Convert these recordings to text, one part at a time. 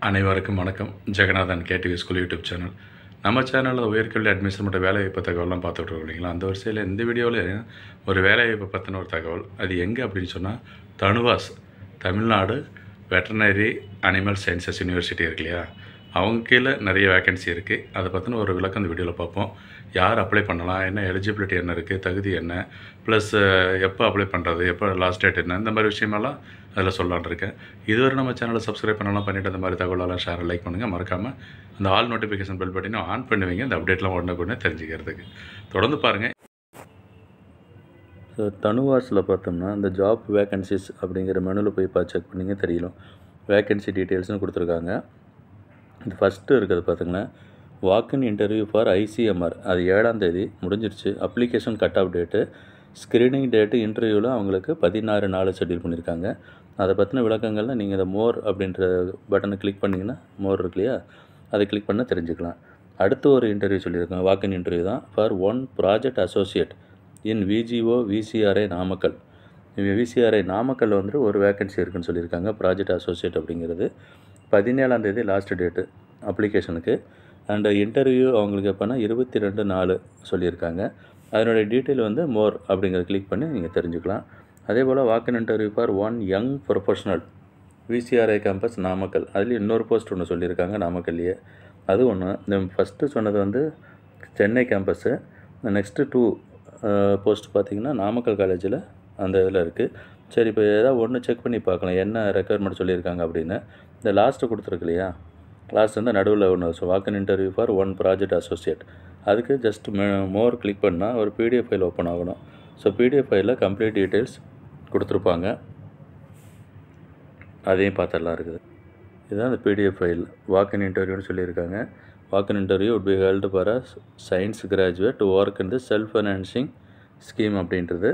அனைவருக்கும் வணக்கம். Jeganathan KTV school YouTube channel. நம்ம சேனலில் உயர்கல்வி அட்மிஷன் மற்றும் வேலைவாய்ப்பு தகவலாம் பார்த்துட்டு இருக்கோம் இல்லைங்களா. அந்த வரிசையில் இந்த வீடியோவில் ஒரு வேலைவாய்ப்பு பற்றின ஒரு தகவல். அது எங்கே அப்படின்னு சொன்னால் TANUVAS, Tamil Nadu veterinary animal sciences university இருக்கு இல்லையா, அவங்க கீழே நிறைய வேக்கன்சி இருக்குது. அதை பற்றின ஒரு விளக்கம் இந்த வீடியோவில் பார்ப்போம். யார் அப்ளை பண்ணலாம், என்ன எலிஜிபிலிட்டி என்ன இருக்குது, தகுதி என்ன, ப்ளஸ் எப்போ அப்ளை பண்ணுறது, எப்போ லாஸ்ட் டேட் என்ன, இந்த மாதிரி விஷயமெல்லாம் அதில் சொல்லலான் இருக்கேன். இதுவரை நம்ம சேனலை சப்ஸ்கிரைப் பண்ணலாம் பண்ணிவிட்டு அந்த மாதிரி தகவலெல்லாம் ஷேர் லைக் பண்ணுங்கள். மறக்காமல் அந்த ஆல் நோட்டிஃபிகேஷன் பெல் பட்டனையும் ஆன் பண்ணுவீங்க, இந்த அப்டேட்லாம் உடனே தெரிஞ்சுக்கிறதுக்கு. தொடர்ந்து பாருங்கள். ஸோ தனுவாஸில் பார்த்தோம்னா இந்த ஜாப் வேக்கன்சிஸ் அப்படிங்கிற மெனுவில் போய் செக் பண்ணிங்க தெரியலும். வேக்கன்சி டீட்டெயில்ஸ்னு கொடுத்துருக்காங்க. இது ஃபஸ்ட்டு இருக்கிறது பார்த்திங்கன்னா வாக்கின் இன்டர்வியூ ஃபார் ஐசிஎம்ஆர், அது 7ஆம் தேதி முடிஞ்சிருச்சு. Application cut off date, screening date, இன்டர்வியூவில் அவங்களுக்கு 16/4 ஷெட்யூல் பண்ணியிருக்காங்க. அதை பற்றின விளக்கங்கள்லாம் நீங்கள் இந்த மோர் அப்படின்ற பட்டனை கிளிக் பண்ணிங்கன்னா மோர் இருக்கு இல்லையா, அதை கிளிக் பண்ணால் தெரிஞ்சுக்கலாம். அடுத்து ஒரு இன்டர்வியூ சொல்லியிருக்காங்க, வாக்கின் இன்டர்வியூ தான், ஃபார் 1 ப்ராஜெக்ட் அசோசியேட் இன் விஜிஓ விசிஆர்ஐ நாமக்கல். விசிஆர்ஐ நாமக்கல்லில் வந்துட்டு ஒரு வேக்கன்சி இருக்குதுன்னு சொல்லியிருக்காங்க. ப்ராஜெக்ட் அசோசியேட் அப்படிங்கிறது 17ஆம் தேதி லாஸ்ட் டேட்டு அப்ளிகேஷனுக்கு. அண்ட் இன்டர்வியூ அவங்களுக்கு எப்போனா 22/4 சொல்லியிருக்காங்க. அதனுடைய டீட்டெயில் வந்து மோர் அப்படிங்கிறத கிளிக் பண்ணி நீங்கள் தெரிஞ்சுக்கலாம். அதே போல் walk in interview for 1 young professional VCRI campus Namakkal, அதுலேயும் இன்னொரு போஸ்ட் ஒன்று சொல்லியிருக்காங்க நாமக்கல்லையே, அது ஒன்று. இந்த ஃபஸ்ட்டு சொன்னது வந்து சென்னை கேம்பஸ்ஸு. நெக்ஸ்ட்டு 2 போஸ்ட் பார்த்திங்கன்னா நாமக்கல் காலேஜில் அந்த இதில் இருக்குது. சரி, இப்போ ஏதாவது ஒன்று செக் பண்ணி பார்க்கலாம் என்ன ரெக்குயர்மெண்ட் சொல்லியிருக்காங்க அப்படின்னு. இந்த லாஸ்ட்டு கொடுத்துருக்கு இல்லையா, லாஸ்ட் வந்து நடுவில் ஒன்று walk in interview for 1 project associate, அதுக்கு ஜஸ்ட் மோர் கிளிக் பண்ணால் ஒரு பிடிஎஃப் ஃபைல் ஓப்பன் ஆகணும். ஸோ பிடிஎஃப் ஃபைலில் கம்ப்ளீட் டீட்டெயில்ஸ் கொடுத்துருப்பாங்க, அதையும் பார்த்துடலாம் இருக்குது. இதுதான் அந்த பிடிஎஃப் ஃபைல். வாக்கின் இன்டர்வியூன்னு சொல்லியிருக்காங்க. Walk in interview would be held for a science graduate to work in the self financing scheme அப்படின்றது.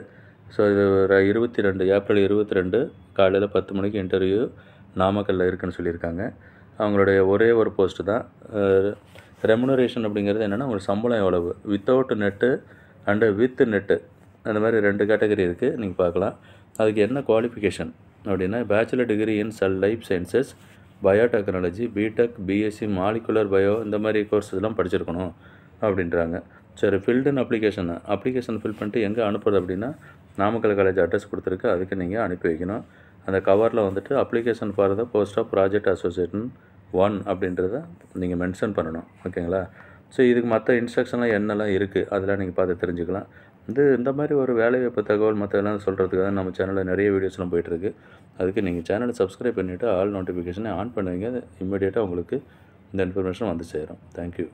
ஸோ இது ஒரு 22 ஏப்ரல் 22 காலையில் 10 மணிக்கு இன்டர்வியூ நாமக்கல்லில் இருக்குதுன்னு சொல்லியிருக்காங்க. அவங்களுடைய ஒரே ஒரு போஸ்ட்டு தான். ரெமுனரேஷன் அப்படிங்கிறது என்னென்னா ஒரு சம்பளம் எவ்வளவு, without net and with net, அந்த மாதிரி 2 கேட்டகரி இருக்குது, நீங்கள் பார்க்கலாம். அதுக்கு என்ன குவாலிஃபிகேஷன் அப்படின்னா bachelor degree in cell life sciences, biotechnology, BTech, BSc, molecular bio, இந்த மாதிரி கோர்ஸ் இதெல்லாம் படிச்சிருக்கணும் அப்படின்றாங்க. சரி, ஃபில்டுன்னு அப்ளிகேஷன் ஃபில் பண்ணிட்டு எங்கே அனுப்புறது அப்படின்னா நாமக்கல் காலேஜ் அட்ரஸ் கொடுத்துருக்கு, அதுக்கு நீங்கள் அனுப்பி வைக்கணும். அந்த கவரில் வந்துட்டு application for the post of project association 1 அப்படின்றத நீங்கள் மென்ஷன் பண்ணணும். ஓகேங்களா. ஸோ இதுக்கு மற்ற இன்ஸ்ட்ரக்ஷன்லாம் என்னெல்லாம் இருக்குது அதெல்லாம் நீங்கள் பார்த்து தெரிஞ்சுக்கலாம். இந்த மாதிரி ஒரு வேலைவாய்ப்பு தகவல் மற்றதெல்லாம் சொல்கிறதுக்கு தான் நம்ம சேனலில் நிறைய வீடியோஸ்லாம் போயிட்டுருக்கு. அதுக்கு நீங்கள் சேனலை சப்ஸ்கிரைப் பண்ணிவிட்டு ஆல் நோட்டிஃபிகேஷனை ஆன் பண்ணுவீங்க. இம்மிடியேட்டாக உங்களுக்கு இந்த இன்ஃபர்மேஷன் வந்து சேரும். தேங்க்யூ.